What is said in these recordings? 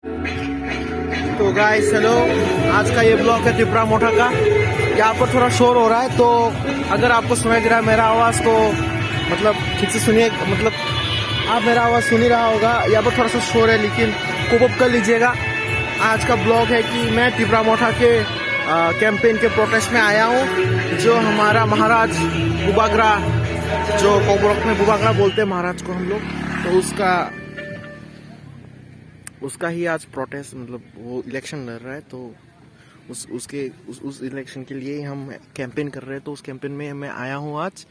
तो guys hello, आज का ये ब्लॉग है त्रिपुरा मोटा का। यहाँ पर थोड़ा शोर हो रहा है, तो अगर आपको सुनाई दे रहा है मेरा आवाज़ तो मतलब ठीक से सुनिए, मतलब आप मेरा आवाज़ सुन ही रहा होगा। यहाँ पर थोड़ा सा शोर है, लेकिन कोप अप कर लीजिएगा। आज का ब्लॉग है कि मैं त्रिपुरा मोटा के कैंपेन के प्रोटेस्ट में आया हूँ। जो हमारा महाराज बुबागरा, जो कोबरक में बुबागरा बोलते हैं महाराज को हम लोग, तो उसका ही आज प्रोटेस्ट, मतलब वो इलेक्शन लड़ रहा है, तो उस इलेक्शन के लिए ही हम कैंपेन कर रहे हैं। तो उस कैंपेन में मैं आया हूँ आज।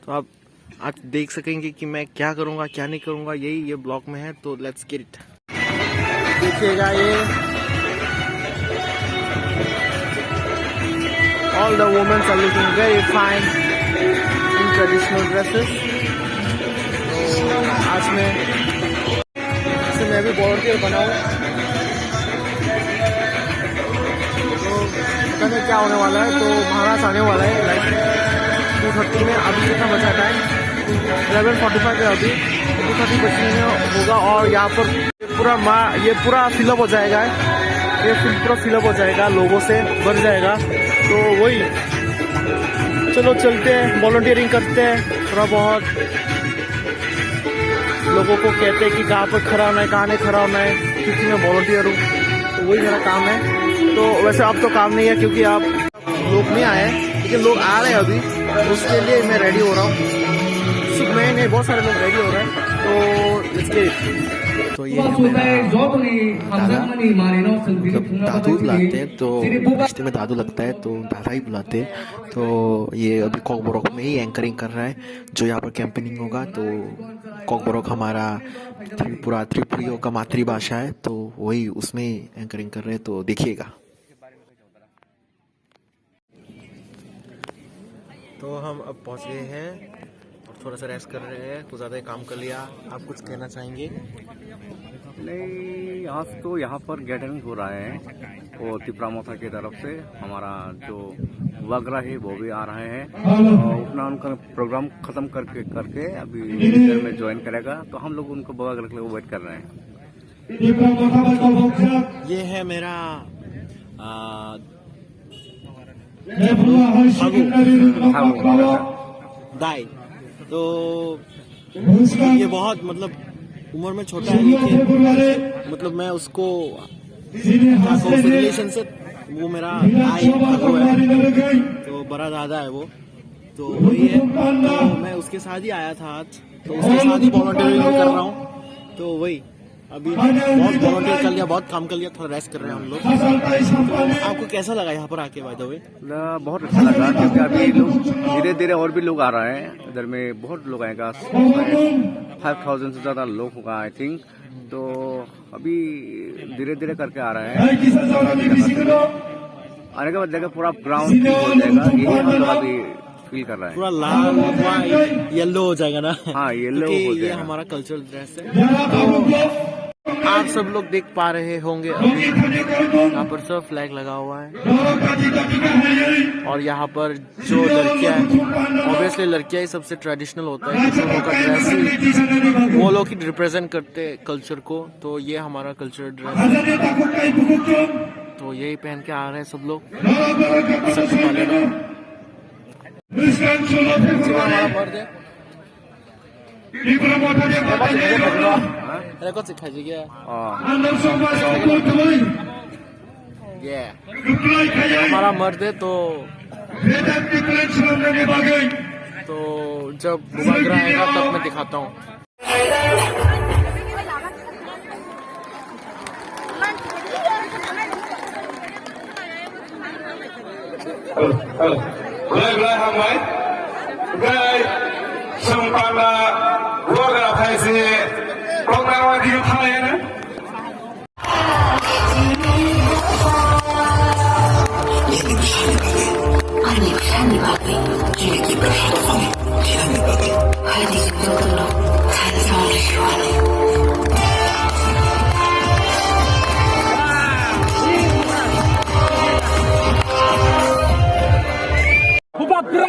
तो आप आज देख सकेंगे कि मैं क्या करूँगा क्या नहीं करूँगा, यही ये ब्लॉग में है। तो लेट्स गेट इट। देखिएगा ये all the womens are looking very fine in traditional dresses. तो आज मैं भी वॉलंटियर बना हूँ। तो पता नहीं क्या होने वाला है। तो महाराज आने वाला है लाइक 2:30 में। अभी कितना बचा टाइम? 11:45 है अभी। 2:30 बजने में होगा। और यहाँ पर ये पूरा फिलअप हो जाएगा। ये पूरा फिलअप हो जाएगा, लोगों से भर जाएगा। तो वही चलो चलते हैं, वॉलंटियरिंग करते हैं थोड़ा बहुत। लोगों को कहते हैं कि कहाँ पर खड़ा होना है, कहाँ नहीं खड़ा होना है, क्योंकि मैं वॉलंटियर हूँ, तो वही मेरा काम है। तो वैसे अब तो काम नहीं है, क्योंकि आप लोग नहीं आए, लेकिन लोग आ रहे हैं अभी, तो उसके लिए मैं रेडी हो रहा हूँ। सिर्फ मैं नहीं, बहुत सारे लोग रेडी हो रहे हैं। तो इसके तो ये दादू बुलाते हैं, तो रिश्ते में दादू लगता है तो दादा ही बुलाते हैं। तो ये अभी कोकबोरोक में ही एंकरिंग कर रहा है, जो यहाँ पर कैंपेनिंग होगा। तो कोकबोरोक हमारा त्रिपुरियों का मातृभाषा है, तो वही उसमें एंकरिंग कर रहे हैं। तो देखिएगा। तो हम अब पहुँच गए हैं और थोड़ा सा रेस्ट कर रहे हैं, कुछ ज़्यादा काम कर लिया। आप कुछ कहना चाहेंगे? नहीं, आज तो यहाँ पर गैदरिंग हो रहा है, वो त्रिपुरा मोथा की तरफ से हमारा जो वगरा है वो भी आ रहे हैं। और अपना उनका प्रोग्राम खत्म करके अभी देर में ज्वाइन करेगा। तो हम लोग उनको वगरा के लिए वेट कर रहे हैं। ये है मेरा दाई। तो ये बहुत मतलब उम्र में छोटा है, लेकिन मतलब मैं उसको रिलेशन से वो मेरा दाई है, तो बड़ा दादा है वो। तो वही है, तो मैं उसके साथ ही आया था आज, तो उसके साथ ही वॉलंटियरिंग कर रहा हूँ। तो वही अभी बहुत वॉलंटियर कर लिया, बहुत काम कर लिया, थोड़ा रेस्ट कर रहे हैं हम लोग। तो आपको कैसा लगा यहाँ पर आके? बाय द वे बहुत अच्छा लगा, क्योंकि अभी लोग धीरे धीरे और भी लोग आ रहे हैं। इधर में बहुत लोग आएगा, 5,000 से ज्यादा लोग होगा आई थिंक। तो अभी धीरे धीरे करके आ रहे हैं। आने के बाद देखा पूरा ग्राउंड हो जाएगा। यही हम लोग अभी फील कर रहे हैं। पूरा लाल येलो हो जाएगा ना? हाँ, येलो हो जाएगा। ये हमारा कल्चरल ड्रेस है। तो आप सब लोग देख पा रहे होंगे अभी यहाँ पर सब फ्लैग लगा हुआ है। और यहाँ पर जो लड़कियां हैं, ऑब्वियसली लड़कियां ही सबसे ट्रेडिशनल होता है, क्योंकि उनका ड्रेस ही वो लोग ही रिप्रेजेंट करते हैं कल्चर को। तो ये हमारा कल्चरल ड्रेस है, तो यही पहन के आ रहे हैं सब लोग। सबसे पहले हमारा मर्द है, कौन सिखाई गया? हमारा मर्द है। तो जब बुबागरा आएगा तब मैं दिखाता हूँ।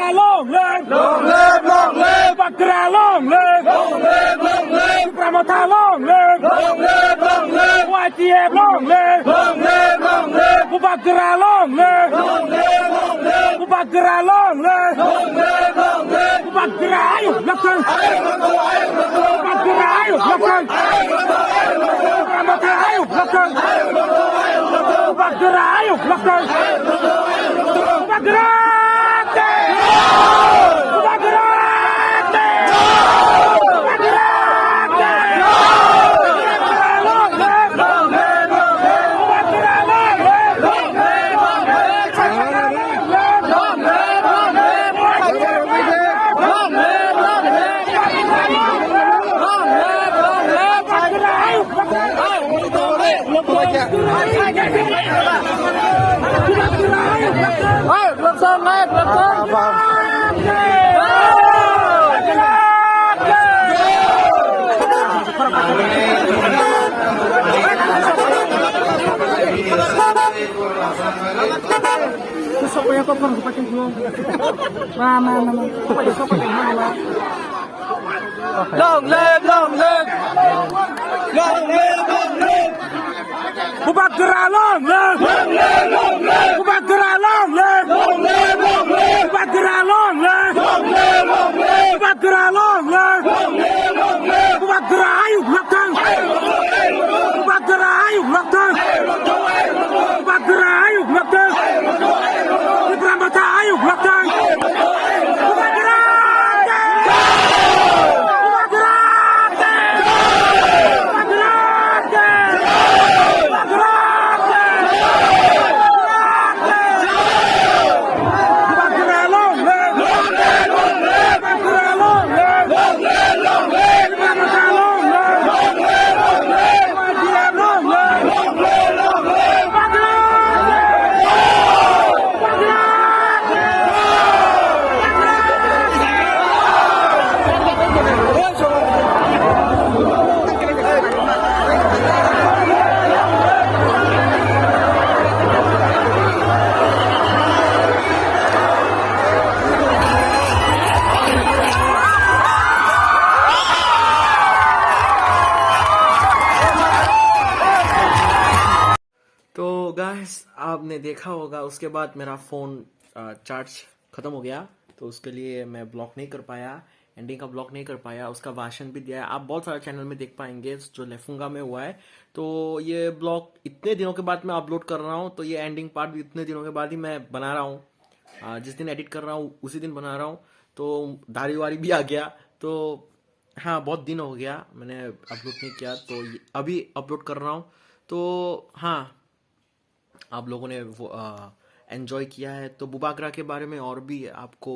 Long live! Long live! Long live! Long live! long live Bubagra, long live Bubagra, long live Bubagra, ayuh belakang Bubagra, ayuh belakang Bubagra, ayuh belakang Bubagra, ayuh belakang Bubagra, Long live, long live, long live, long live. Bubagra, long live, long live, long live. Bubagra, long live, long live, long live. Bubagra, long live, long live, long live. Bubagra, long live, long live, long live. Bubagra, ayuh belakang. Bubagra, ayuh belakang. Bubagra, ayuh belakang. Bubagra, ayuh belakang. तो guys आपने देखा होगा उसके बाद मेरा phone charge खत्म हो गया, तो उसके लिए मैं ब्लॉक नहीं कर पाया, एंडिंग का ब्लॉक नहीं कर पाया। उसका भाषण भी दिया है, आप बहुत सारे चैनल में देख पाएंगे जो लेफुंगा में हुआ है। तो ये ब्लॉग इतने दिनों के बाद मैं अपलोड कर रहा हूँ, तो ये एंडिंग पार्ट भी इतने दिनों के बाद ही मैं बना रहा हूँ। जिस दिन एडिट कर रहा हूँ उसी दिन बना रहा हूँ, तो दाढ़ी वारी भी आ गया। तो हाँ, बहुत दिन हो गया मैंने अपलोड नहीं किया, तो अभी अपलोड कर रहा हूँ। तो हाँ, आप लोगों ने वो एंजॉय किया है। तो बुबाग्रा के बारे में और भी आपको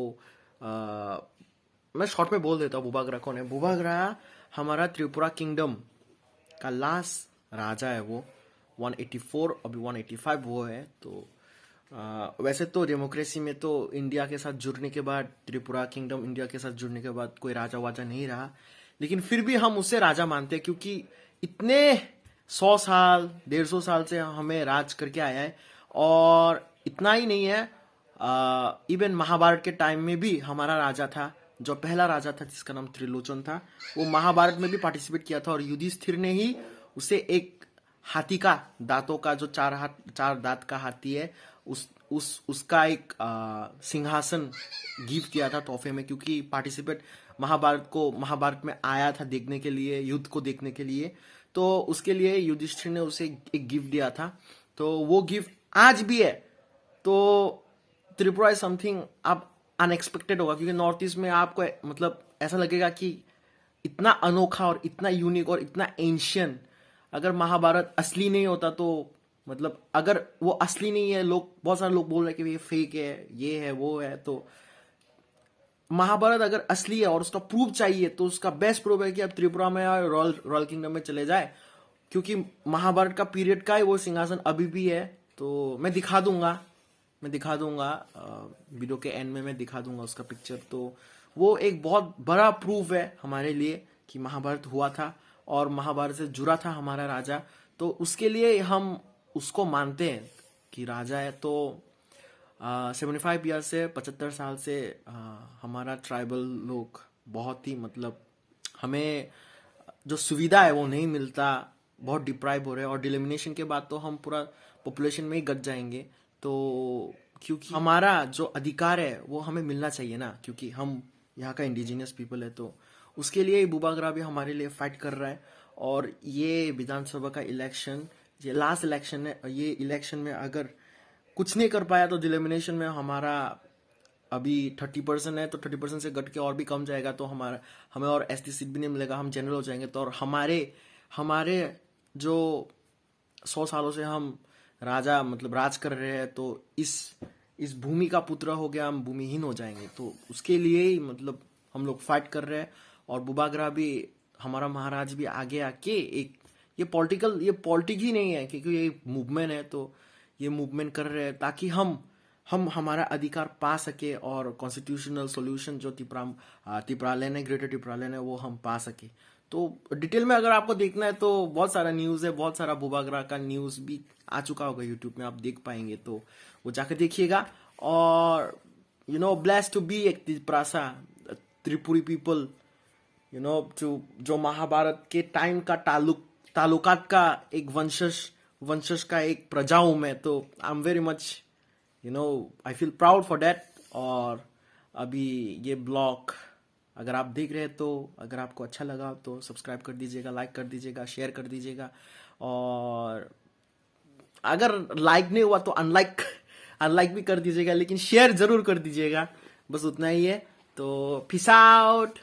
मैं शॉर्ट में बोल देता हूँ। बुबाग्रा कौन है? बुबाग्रा हमारा त्रिपुरा किंगडम का लास्ट राजा है। वो 184, अभी 185 वो है। तो वैसे तो डेमोक्रेसी में तो इंडिया के साथ जुड़ने के बाद, त्रिपुरा किंगडम इंडिया के साथ जुड़ने के बाद कोई राजा वाजा नहीं रहा, लेकिन फिर भी हम उसे राजा मानते हैं, क्योंकि इतने 100 साल 150 साल से हमें राज करके आया है। और इतना ही नहीं है, इवन महाभारत के टाइम में भी हमारा राजा था, जो पहला राजा था जिसका नाम त्रिलोचन था, वो महाभारत में भी पार्टिसिपेट किया था। और युधिष्ठिर ने ही उसे एक हाथी का दांतों का, जो चार दांत का हाथी है, उसका एक सिंहासन गिफ्ट किया था तोहफे में, क्योंकि पार्टिसिपेट महाभारत में आया था देखने के लिए, युद्ध को देखने के लिए। तो उसके लिए युधिष्ठिर ने उसे एक गिफ्ट दिया था। तो वो गिफ्ट आज भी है। तो त्रिपुरा इज समथिंग अब अनएक्सपेक्टेड होगा, क्योंकि नॉर्थ ईस्ट में आपको मतलब ऐसा लगेगा कि इतना अनोखा और इतना यूनिक और इतना एंशियंट। अगर महाभारत असली नहीं होता तो मतलब अगर वो असली नहीं है, बहुत सारे लोग बोल रहे हैं कि ये फेक है, ये है, वो है, तो महाभारत अगर असली है और उसका प्रूफ चाहिए तो उसका बेस्ट प्रूफ है कि आप त्रिपुरा में और रॉयल किंगडम में चले जाए, क्योंकि महाभारत का पीरियड का ही वो सिंहासन अभी भी है। तो मैं दिखा दूंगा वीडियो के एंड में मैं दिखा दूंगा उसका पिक्चर। तो वो एक बहुत बड़ा प्रूफ है हमारे लिए कि महाभारत हुआ था और महाभारत से जुड़ा था हमारा राजा। तो उसके लिए हम उसको मानते हैं कि राजा है। तो 75 ईयर से 75 साल से हमारा ट्राइबल लोग बहुत ही मतलब हमें जो सुविधा है वो नहीं मिलता, बहुत डिप्राइव हो रहे हैं और डिलिमिनेशन के बाद तो हम पूरा पॉपुलेशन में ही गट जाएंगे। तो क्योंकि हमारा जो अधिकार है वो हमें मिलना चाहिए ना, क्योंकि हम यहाँ का इंडिजिनियस पीपल है, तो उसके लिए बुबा ग्राबी हमारे लिए फाइट कर रहा है। और ये विधानसभा का इलेक्शन, ये लास्ट इलेक्शन है, ये इलेक्शन में अगर कुछ नहीं कर पाया तो डिलिमिनेशन में हमारा अभी 30% है, तो 30% से घट के और भी कम जाएगा, तो हमें और एसटी सीट भी नहीं मिलेगा, हम जनरल हो जाएंगे। तो और हमारे जो 100 सालों से हम राजा मतलब राज कर रहे हैं, तो इस भूमि का पुत्र हो गया, हम भूमिहीन हो जाएंगे। तो उसके लिए ही मतलब हम लोग फाइट कर रहे हैं। और बुबा ग्राबी हमारा महाराज भी आगे आके एक ये पॉलिटिक ही नहीं है, क्योंकि ये मूवमेंट है, तो ये मूवमेंट कर रहे हैं ताकि हम हमारा अधिकार पा सके और कॉन्स्टिट्यूशनल सॉल्यूशन जो तिपरालैंड है, ग्रेटर तिपरालैंड है, वो हम पा सके। तो डिटेल में अगर आपको देखना है तो बहुत सारा न्यूज़ है, बहुत सारा बुबा ग्रा का न्यूज़ भी आ चुका होगा यूट्यूब में, आप देख पाएंगे, तो वो जाकर देखिएगा। और ब्लेस्ड टू बी एक तिपरासा त्रिपुरी पीपल, जो महाभारत के टाइम का तालुकात का एक वंशज का एक प्रजा हूं मैं, तो I am very much I feel proud for that. और अभी ये ब्लॉग अगर आप देख रहे हैं तो अगर आपको अच्छा लगा तो सब्सक्राइब कर दीजिएगा, लाइक कर दीजिएगा, शेयर कर दीजिएगा, और अगर लाइक नहीं हुआ तो अनलाइक भी कर दीजिएगा, लेकिन शेयर जरूर कर दीजिएगा। बस उतना ही है, तो पीस आउट।